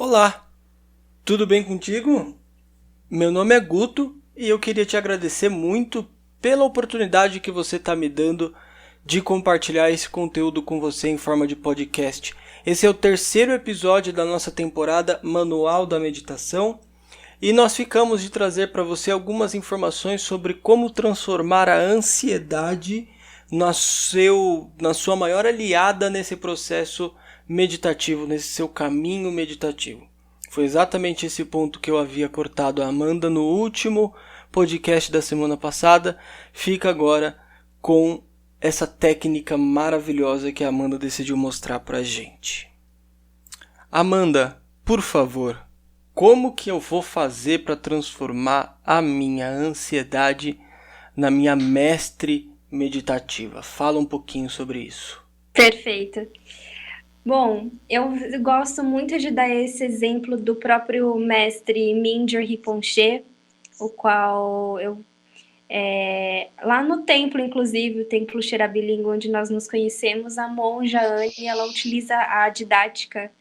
Olá, tudo bem contigo? Meu nome é Guto e eu queria te agradecer muito pela oportunidade que você está me dando de compartilhar esse conteúdo com você em forma de podcast. Esse é o terceiro episódio da nossa temporada Manual da Meditação e nós ficamos de trazer para você algumas informações sobre como transformar a ansiedade na sua maior aliada nesse processo meditativo, nesse seu caminho meditativo. Foi exatamente esse ponto que eu havia cortado a Amanda no último podcast da semana passada. Fica agora com essa técnica maravilhosa que a Amanda decidiu mostrar pra gente. Amanda, por favor, como que eu vou fazer para transformar a minha ansiedade na minha mestre meditativa? Fala um pouquinho sobre isso. Perfeito. Bom, eu gosto muito de dar esse exemplo do próprio mestre Mingyur Rinpoche, o qual lá no templo, inclusive, o templo Xerabilingo, onde nós nos conhecemos, a monja Anne, ela utiliza a didática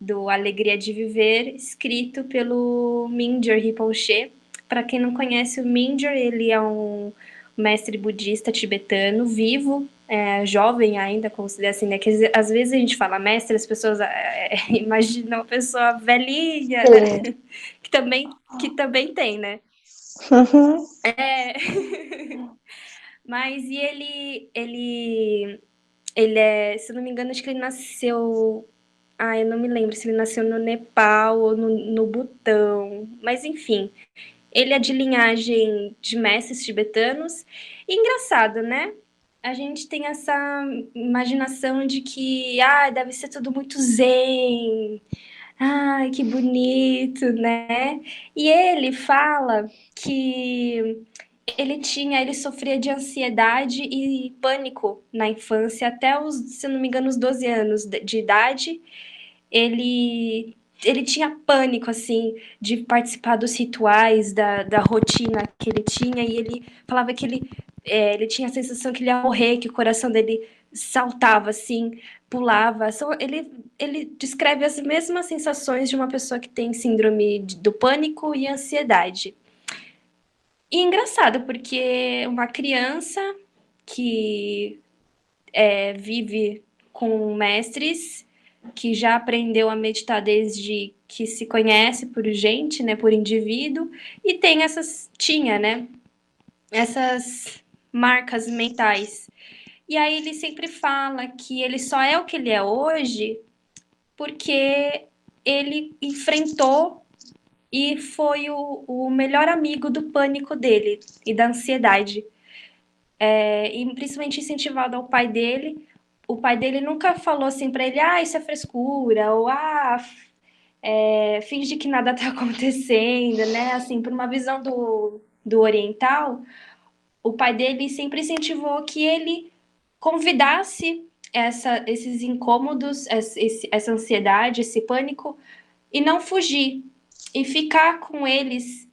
do Alegria de Viver, escrito pelo Mingyur Rinpoche. Para quem não conhece o Mingyur, ele é um mestre budista tibetano, vivo, jovem ainda, considera assim, né? Que às vezes a gente fala mestre, as pessoas imaginam uma pessoa velhinha, né? que também tem, né? Uhum. Mas e ele é, se eu não me engano, acho que ele nasceu. Ah, eu não me lembro se ele nasceu no Nepal ou no Butão. Mas enfim, ele é de linhagem de mestres tibetanos. E engraçado, né? A gente tem essa imaginação de que deve ser tudo muito zen. Ai, que bonito, né? E ele fala que ele sofria de ansiedade e pânico na infância, até os, se eu não me engano, os 12 anos de idade. Ele tinha pânico, assim, de participar dos rituais, da rotina que ele tinha, e ele falava que ele tinha a sensação que ele ia morrer, que o coração dele saltava, assim, pulava. Ele descreve as mesmas sensações de uma pessoa que tem síndrome do pânico e ansiedade. E engraçado, porque uma criança que vive com mestres, que já aprendeu a meditar desde que se conhece por gente, né, por indivíduo, e tinha, né, essas marcas mentais. E aí ele sempre fala que ele só é o que ele é hoje porque ele enfrentou e foi o melhor amigo do pânico dele e da ansiedade. E principalmente incentivado ao pai dele. O pai dele nunca falou assim para ele, isso é frescura, ou finge que nada tá acontecendo, né? Assim, por uma visão do oriental, o pai dele sempre incentivou que ele convidasse esses incômodos, essa ansiedade, esse pânico, e não fugir, e ficar com eles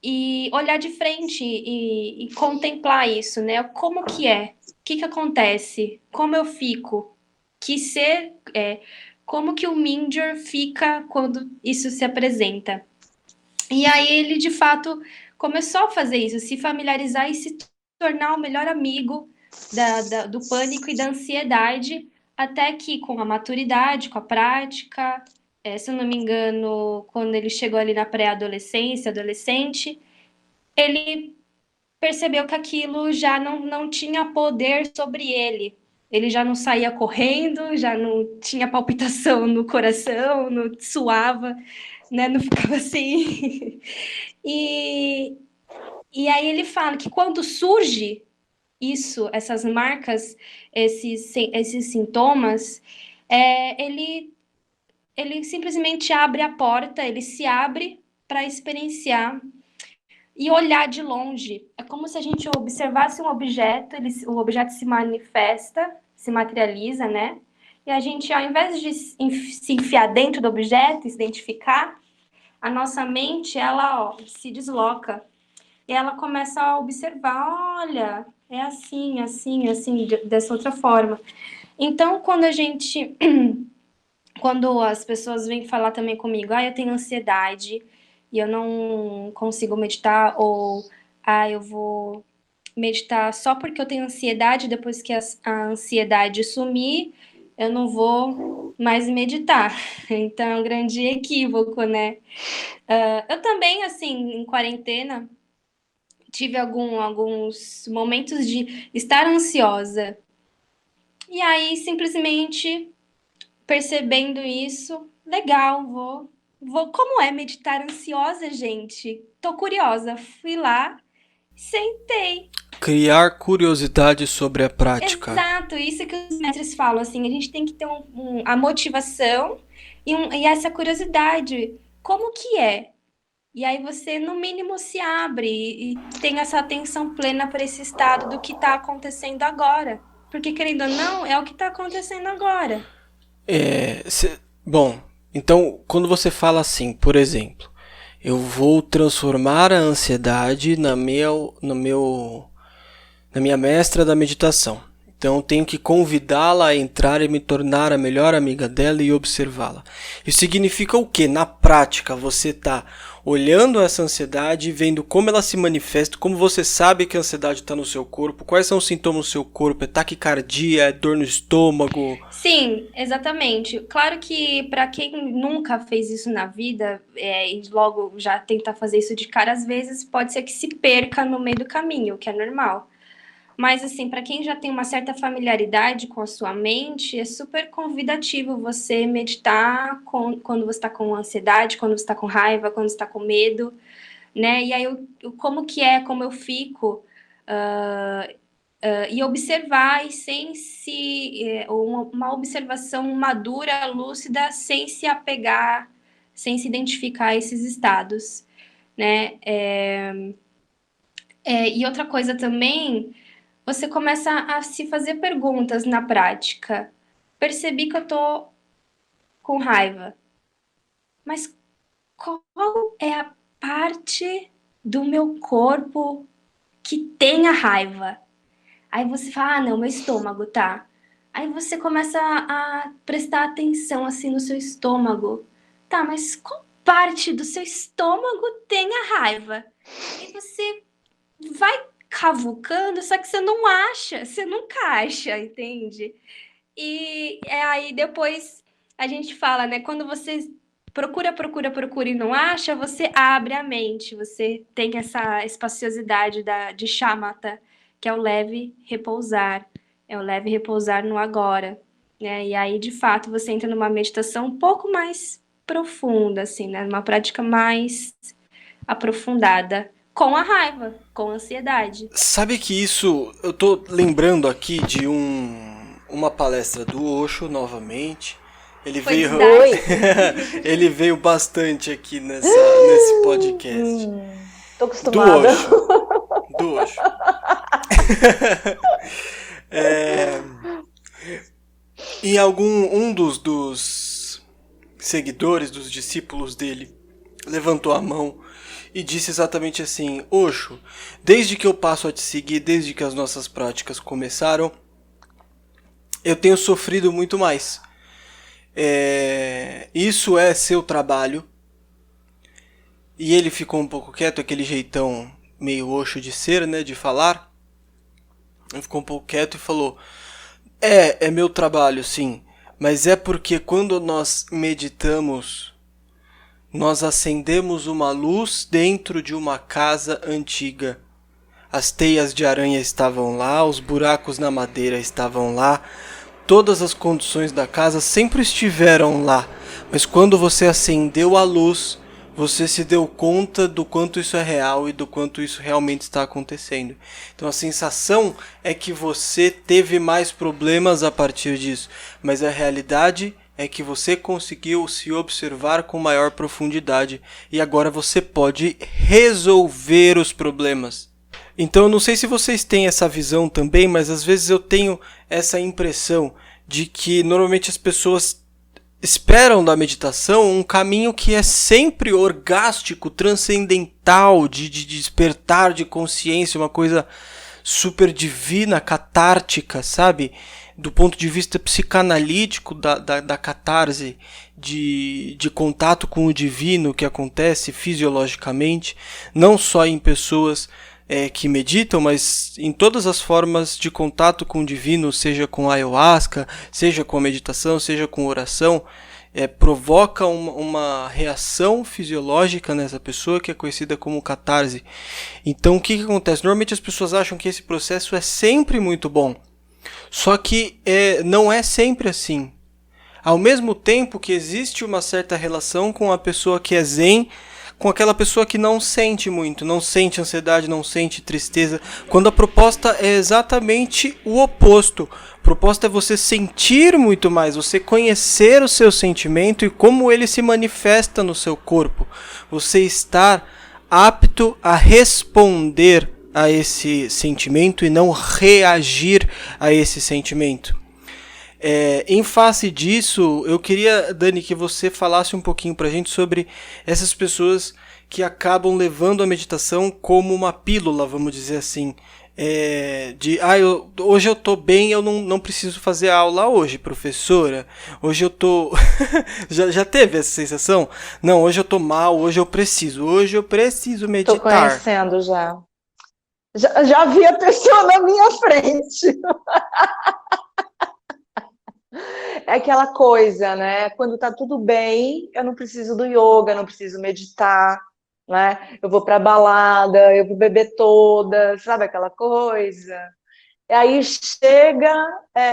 e olhar de frente e contemplar isso, né? Como que é? O que acontece? Como eu fico? Que ser, como que o Mindyur fica quando isso se apresenta? E aí ele, de fato, começou a fazer isso, se familiarizar e se tornar o melhor amigo do pânico e da ansiedade, até que com a maturidade, com a prática, se eu não me engano, quando ele chegou ali na pré-adolescência, adolescente, ele percebeu que aquilo já não tinha poder sobre ele. Ele já não saía correndo, já não tinha palpitação no coração, não suava, né? Não ficava assim. E, e aí ele fala que quando surge isso, essas marcas, esses sintomas, ele simplesmente abre a porta, ele se abre para experienciar e olhar de longe. É como se a gente observasse um objeto, o objeto se manifesta, se materializa, né? E a gente, ao invés de se enfiar dentro do objeto, se identificar, a nossa mente, ela se desloca. E ela começa a observar, olha, é assim, assim, assim, dessa outra forma. Então, quando a gente quando as pessoas vêm falar também comigo, eu tenho ansiedade e eu não consigo meditar, ou eu vou meditar só porque eu tenho ansiedade, depois que a ansiedade sumir, eu não vou mais meditar. Então é um grande equívoco, né? Eu também, assim, em quarentena, tive alguns momentos de estar ansiosa. E aí, simplesmente percebendo isso, legal, vou. Como é meditar ansiosa, gente? Tô curiosa. Fui lá, sentei. Criar curiosidade sobre a prática. Exato, isso que os mestres falam, assim, a gente tem que ter a motivação e essa curiosidade. Como que é? E aí você, no mínimo, se abre e tem essa atenção plena para esse estado do que está acontecendo agora. Porque, querendo ou não, é o que está acontecendo agora. Bom, então quando você fala assim, por exemplo, eu vou transformar a ansiedade na minha mestra da meditação. Então eu tenho que convidá-la a entrar e me tornar a melhor amiga dela e observá-la. Isso significa o quê? Na prática, você está olhando essa ansiedade e vendo como ela se manifesta, como você sabe que a ansiedade está no seu corpo, quais são os sintomas do seu corpo, é taquicardia, é dor no estômago. Sim, exatamente. Claro que para quem nunca fez isso na vida, e logo já tenta fazer isso de cara, às vezes pode ser que se perca no meio do caminho, o que é normal. Mas, assim, para quem já tem uma certa familiaridade com a sua mente, é super convidativo você meditar quando você está com ansiedade, quando você está com raiva, quando você está com medo, né? E aí, como que é, como eu fico, e observar e sem uma observação madura, lúcida, sem se apegar, sem se identificar a esses estados, né? E outra coisa também, você começa a se fazer perguntas na prática. Percebi que eu tô com raiva, mas qual é a parte do meu corpo que tem a raiva? Aí você fala, não, meu estômago, tá. Aí você começa a prestar atenção assim no seu estômago. Tá, mas qual parte do seu estômago tem a raiva? E você vai cavucando, só que você não acha, você nunca acha, entende? E aí depois a gente fala, né? Quando você procura e não acha, você abre a mente, você tem essa espaciosidade de shamatha, que é o leve repousar, é o leve repousar no agora, né? E aí, de fato, você entra numa meditação um pouco mais profunda, assim, né? Uma prática mais aprofundada com a raiva, com a ansiedade. Sabe que isso, eu tô lembrando aqui de uma palestra do Osho novamente. Ele veio, ele veio bastante aqui nesse podcast. Tô acostumada. Do Osho. Em um dos seguidores, dos discípulos dele, levantou a mão e disse exatamente assim: Osho, desde que eu passo a te seguir, desde que as nossas práticas começaram, eu tenho sofrido muito mais. Isso é seu trabalho. E ele ficou um pouco quieto, aquele jeitão meio Osho de ser, né, de falar. Ele ficou um pouco quieto e falou: é meu trabalho, sim, mas é porque quando nós meditamos, nós acendemos uma luz dentro de uma casa antiga. As teias de aranha estavam lá, os buracos na madeira estavam lá, todas as condições da casa sempre estiveram lá, mas quando você acendeu a luz, você se deu conta do quanto isso é real e do quanto isso realmente está acontecendo. Então a sensação é que você teve mais problemas a partir disso, mas a realidade é que você conseguiu se observar com maior profundidade e agora você pode resolver os problemas. Então eu não sei se vocês têm essa visão também, mas às vezes eu tenho essa impressão de que normalmente as pessoas esperam da meditação um caminho que é sempre orgástico, transcendental, de despertar de consciência, uma coisa super divina, catártica, sabe? do ponto de vista psicanalítico da catarse, de contato com o divino que acontece fisiologicamente, não só em pessoas que meditam, mas em todas as formas de contato com o divino, seja com ayahuasca, seja com a meditação, seja com oração, provoca uma reação fisiológica nessa pessoa que é conhecida como catarse. Então o que acontece? Normalmente as pessoas acham que esse processo é sempre muito bom, só que não é sempre assim. Ao mesmo tempo que existe uma certa relação com a pessoa que é zen, com aquela pessoa que não sente muito, não sente ansiedade, não sente tristeza, quando a proposta é exatamente o oposto. A proposta é você sentir muito mais, você conhecer o seu sentimento e como ele se manifesta no seu corpo. Você estar apto a responder a esse sentimento e não reagir a esse sentimento. Em face disso, eu queria, Dani, que você falasse um pouquinho pra gente sobre essas pessoas que acabam levando a meditação como uma pílula, vamos dizer assim. Hoje eu tô bem, eu não preciso fazer aula hoje, professora. Hoje eu tô... já teve essa sensação? Não, hoje eu tô mal, hoje eu preciso meditar. Tô conhecendo já. Já vi a pessoa na minha frente. É aquela coisa, né? Quando tá tudo bem, eu não preciso do yoga, não preciso meditar, né? Eu vou pra balada, eu vou beber toda, sabe aquela coisa? E aí chega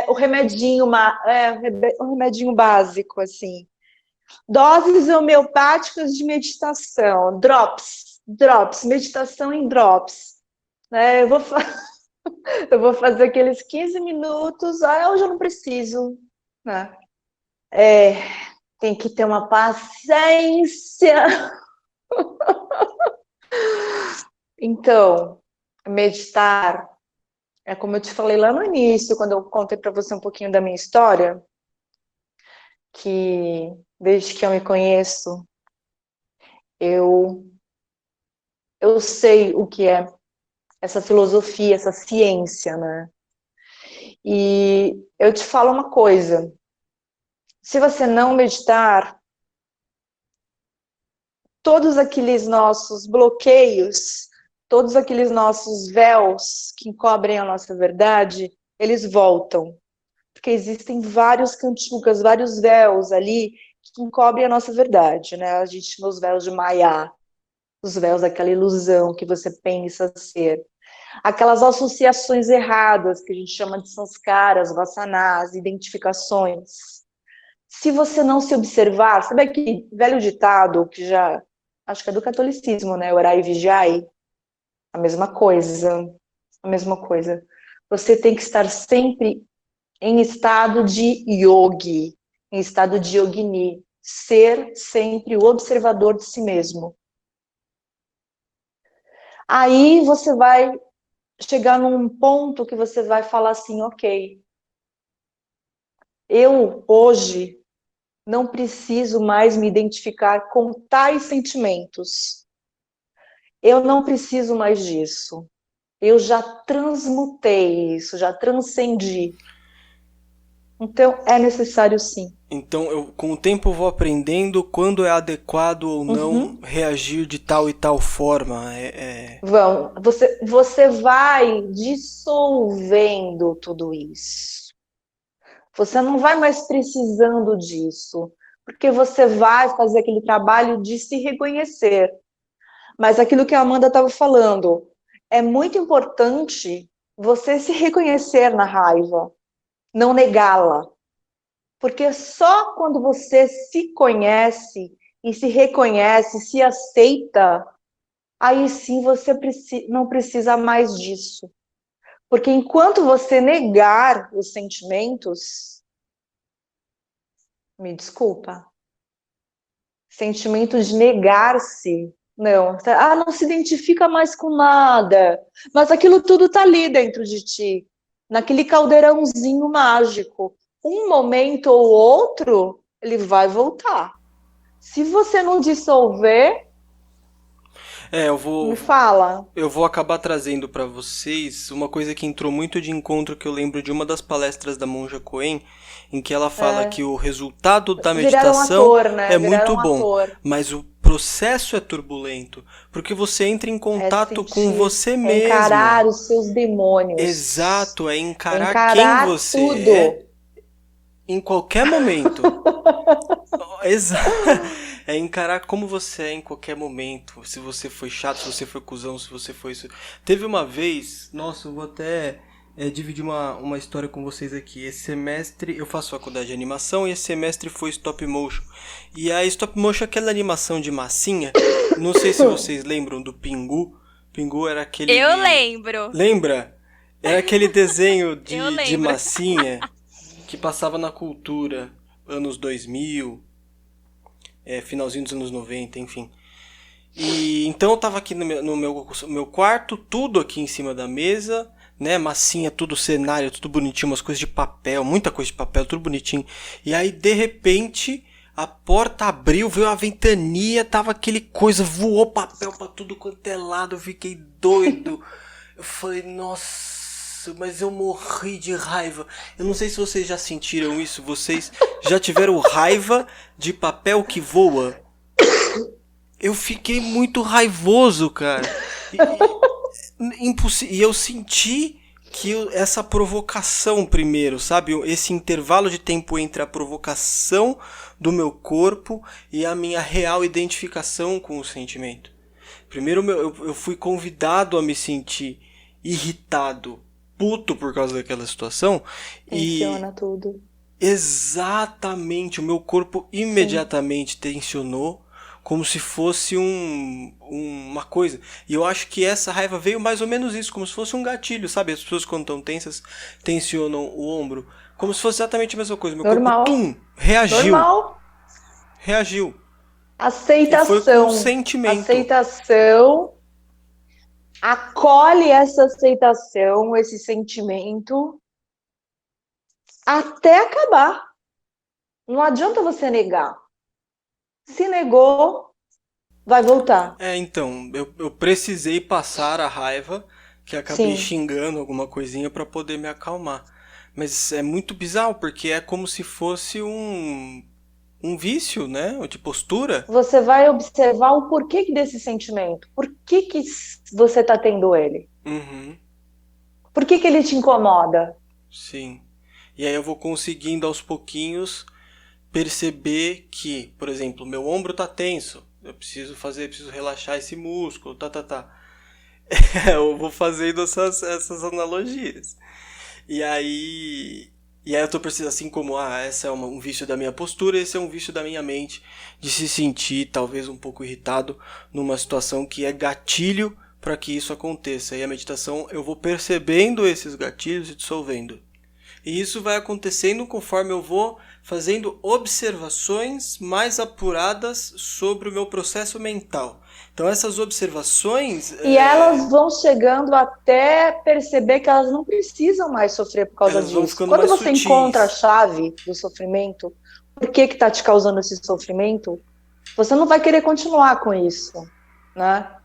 o remedinho, o remedinho básico, assim. Doses homeopáticas de meditação, drops, meditação em drops. Né? Eu vou fazer aqueles 15 minutos, hoje eu não preciso, né? Tem que ter uma paciência. Então, meditar, é como eu te falei lá no início, quando eu contei para você um pouquinho da minha história, que desde que eu me conheço, eu sei o que é essa filosofia, essa ciência, né? E eu te falo uma coisa, se você não meditar, todos aqueles nossos bloqueios, todos aqueles nossos véus que encobrem a nossa verdade, eles voltam. Porque existem vários cantucas, vários véus ali que encobrem a nossa verdade, né? A gente chama os véus de Maya, os véus daquela ilusão que você pensa ser. Aquelas associações erradas que a gente chama de sanskaras, vasanas, identificações. Se você não se observar, sabe aquele velho ditado que já, acho que é do catolicismo, né? Orai e vigiai. A mesma coisa. Você tem que estar sempre em estado de yogi, em estado de yogini. Ser sempre o observador de si mesmo. Aí você vai chegar num ponto que você vai falar assim, ok, eu hoje não preciso mais me identificar com tais sentimentos. Eu não preciso mais disso. Eu já transmutei isso, já transcendi. Então, é necessário sim. Então, com o tempo eu vou aprendendo quando é adequado ou não reagir de tal e tal forma. Você vai dissolvendo tudo isso. Você não vai mais precisando disso, porque você vai fazer aquele trabalho de se reconhecer. Mas aquilo que a Amanda estava falando, é muito importante você se reconhecer na raiva, não negá-la. Porque só quando você se conhece e se reconhece, se aceita, aí sim você não precisa mais disso. Porque enquanto você negar os sentimentos, me desculpa, sentimento de negar-se, não se identifica mais com nada, mas aquilo tudo está ali dentro de ti, naquele caldeirãozinho mágico. Um momento ou outro, ele vai voltar. Se você não dissolver... É, Me fala. eu vou acabar trazendo para vocês uma coisa que entrou muito de encontro que eu lembro de uma das palestras da Monja Coen, em que ela fala É, que o resultado da viraram meditação ator, né? é muito Viraram bom, ator. mas o processo é turbulento, porque você entra em É contato com sentir, você é mesmo. encarar os seus demônios. Exato, é É encarar quem encarar você é tudo. em qualquer momento. Exa É encarar como você é em qualquer momento. Se você foi chato, se você foi cuzão, se você foi isso. Teve uma vez, nossa, eu vou até dividir uma história com vocês aqui. Esse semestre eu faço faculdade de animação e esse semestre foi stop motion. E a stop motion é aquela animação de massinha. Não sei se vocês lembram do Pingu. Pingu era Eu aquele. lembro. Lembra? Era aquele desenho Eu de lembro. massinha que passava na cultura, anos 2000, finalzinho dos anos 90, enfim. E então eu tava aqui no meu quarto, tudo aqui em cima da mesa, né? Massinha, tudo cenário, tudo bonitinho, umas coisas de papel, muita coisa de papel, tudo bonitinho. E aí, de repente, a porta abriu, veio a ventania, tava aquele coisa, voou papel pra tudo quanto é lado, eu fiquei doido. Eu falei, nossa, mas eu morri de raiva. Eu não sei se vocês já sentiram isso, vocês já tiveram raiva de papel que voa? Eu fiquei muito raivoso, cara. E eu senti que essa provocação primeiro, sabe? Esse intervalo de tempo entre a provocação do meu corpo e a minha real identificação com o sentimento. Primeiro eu fui convidado a me sentir irritado, puto por causa daquela situação e Tensiona tudo. exatamente o meu corpo Sim. imediatamente tensionou como se fosse uma coisa. E eu acho que essa raiva veio mais ou menos isso, como se fosse um gatilho, sabe? As pessoas quando estão tensas tensionam o ombro, como se fosse exatamente a mesma coisa. Meu corpo, Normal. tum, reagiu. Normal. Reagiu. E foi com o Aceitação. sentimento. Aceitação. Acolhe essa aceitação, esse sentimento, até acabar. Não adianta você negar. Se negou, vai voltar. Então, eu precisei passar a raiva, que acabei Sim. xingando alguma coisinha pra poder me acalmar. Mas é muito bizarro, porque é como se fosse um vício, né? De postura. Você vai observar o porquê desse sentimento. Por que você está tendo ele? Uhum, Por que ele te incomoda? sim. E aí eu vou conseguindo aos pouquinhos perceber que, por exemplo, meu ombro tá tenso. Eu preciso relaxar esse músculo, tá. Eu vou fazendo essas analogias. E aí. E aí eu tô precisando, assim como, essa é um vício da minha postura, esse é um vício da minha mente, de se sentir talvez um pouco irritado numa situação que é gatilho para que isso aconteça. E a meditação eu vou percebendo esses gatilhos e dissolvendo. E isso vai acontecendo conforme eu vou fazendo observações mais apuradas sobre o meu processo mental. Então essas observações, E elas vão chegando até perceber que elas não precisam mais sofrer por causa elas vão disso. ficando Quando mais você encontra a sutis. chave do sofrimento, por que está te causando esse sofrimento, você não vai querer continuar com isso, né?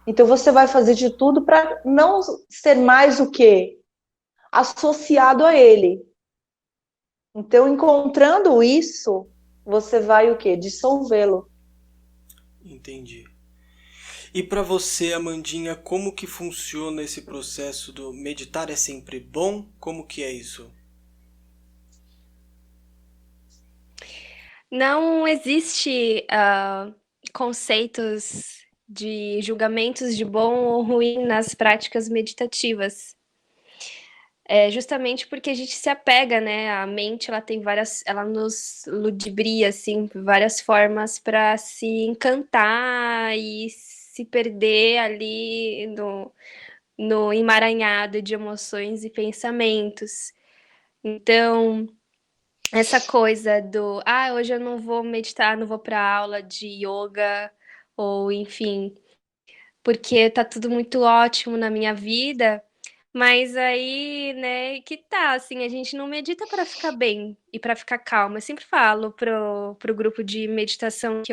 Então você vai fazer de tudo para não ser mais o quê? Associado a ele. Então, encontrando isso, você vai o quê? Dissolvê-lo. Entendi. E para você, Amandinha, como que funciona esse processo do meditar é sempre bom? Como que é isso? Não existe conceitos de julgamentos de bom ou ruim nas práticas meditativas. É justamente porque a gente se apega, né? A mente, ela tem ela nos ludibria, assim, várias formas para se encantar e se perder ali no emaranhado de emoções e pensamentos. Então, essa coisa hoje eu não vou meditar, não vou para aula de yoga, ou enfim, porque tá tudo muito ótimo na minha vida, Mas aí, né, que tá, assim, a gente não medita para ficar bem e para ficar calma. Eu sempre falo pro grupo de meditação que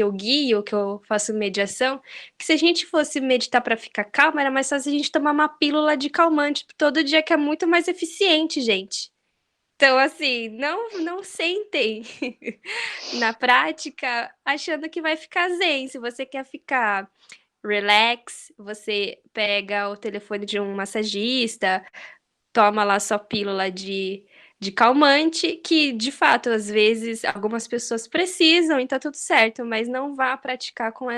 eu guio, que eu faço mediação, que se a gente fosse meditar para ficar calma, era mais fácil a gente tomar uma pílula de calmante todo dia, que é muito mais eficiente, gente. Então, assim, não sentem na prática achando que vai ficar zen. Se você quer ficar relax, você pega o telefone de um massagista, toma lá sua pílula de calmante, que de fato, às vezes, algumas pessoas precisam e tá tudo certo, mas não vá praticar com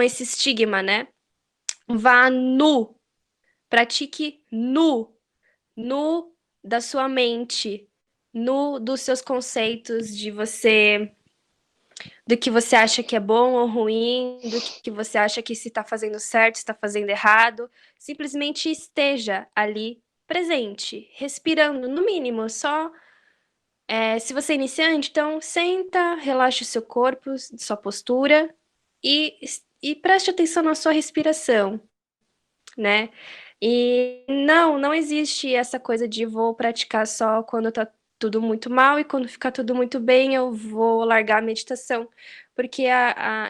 esse estigma, né? Vá nu, pratique nu da sua mente, nu dos seus conceitos do que você acha que é bom ou ruim, do que você acha que se está fazendo certo, se está fazendo errado. Simplesmente esteja ali presente, respirando, no mínimo, só. Se você é iniciante, então senta, relaxa o seu corpo, sua postura e, e preste atenção na sua respiração, né? E não existe essa coisa de vou praticar só quando tá tudo muito mal e quando ficar tudo muito bem eu vou largar a meditação, porque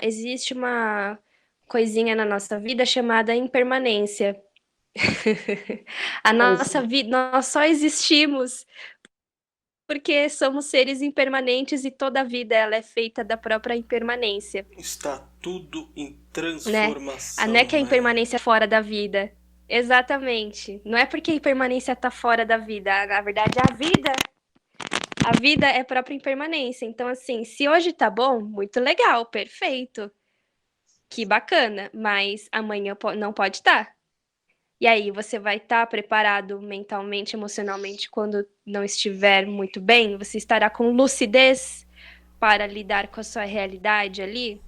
existe uma coisinha na nossa vida chamada impermanência. A Pois nossa é. vida, nós só existimos porque somos seres impermanentes e toda a vida ela é feita da própria impermanência, Está tudo em né? Não transformação, é que a né? impermanência é fora da vida. Exatamente. Não é porque a impermanência está fora da vida. Na verdade, a vida é própria impermanência. Então, assim, se hoje tá bom, muito legal, perfeito. Que bacana. Mas amanhã não pode estar. E aí, você vai estar preparado mentalmente, emocionalmente, quando não estiver muito bem? Você estará com lucidez para lidar com a sua realidade ali?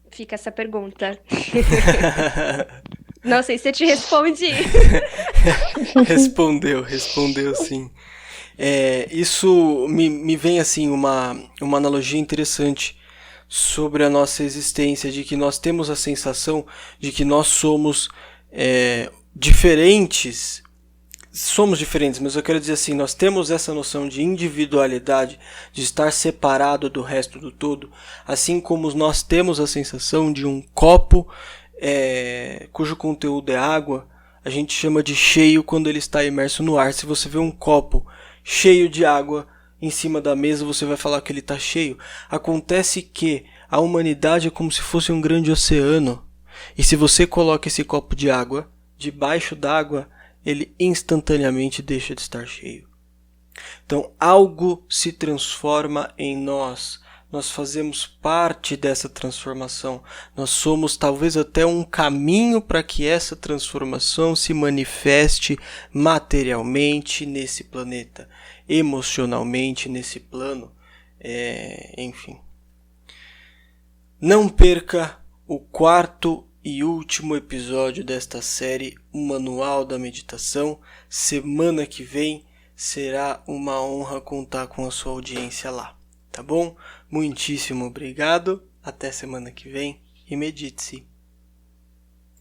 Fica essa pergunta. Não sei se eu te respondi. Respondeu sim. Isso me vem assim uma analogia interessante sobre a nossa existência, de que nós temos a sensação de que nós diferentes. Somos diferentes, mas eu quero dizer assim, nós temos essa noção de individualidade, de estar separado do resto do todo, assim como nós temos a sensação de um copo cujo conteúdo é água, a gente chama de cheio quando ele está imerso no ar. Se você vê um copo cheio de água em cima da mesa, você vai falar que ele está cheio. Acontece que a humanidade é como se fosse um grande oceano, e se você coloca esse copo de água debaixo d'água, ele instantaneamente deixa de estar cheio. Então algo se transforma em nós. Nós fazemos parte dessa transformação. Nós somos talvez até um caminho para que essa transformação se manifeste materialmente nesse planeta, emocionalmente nesse plano. Enfim. Não perca o quarto e último episódio desta série, o Manual da Meditação. Semana que vem será uma honra contar com a sua audiência lá, tá bom? Muitíssimo obrigado, até semana que vem e medite-se.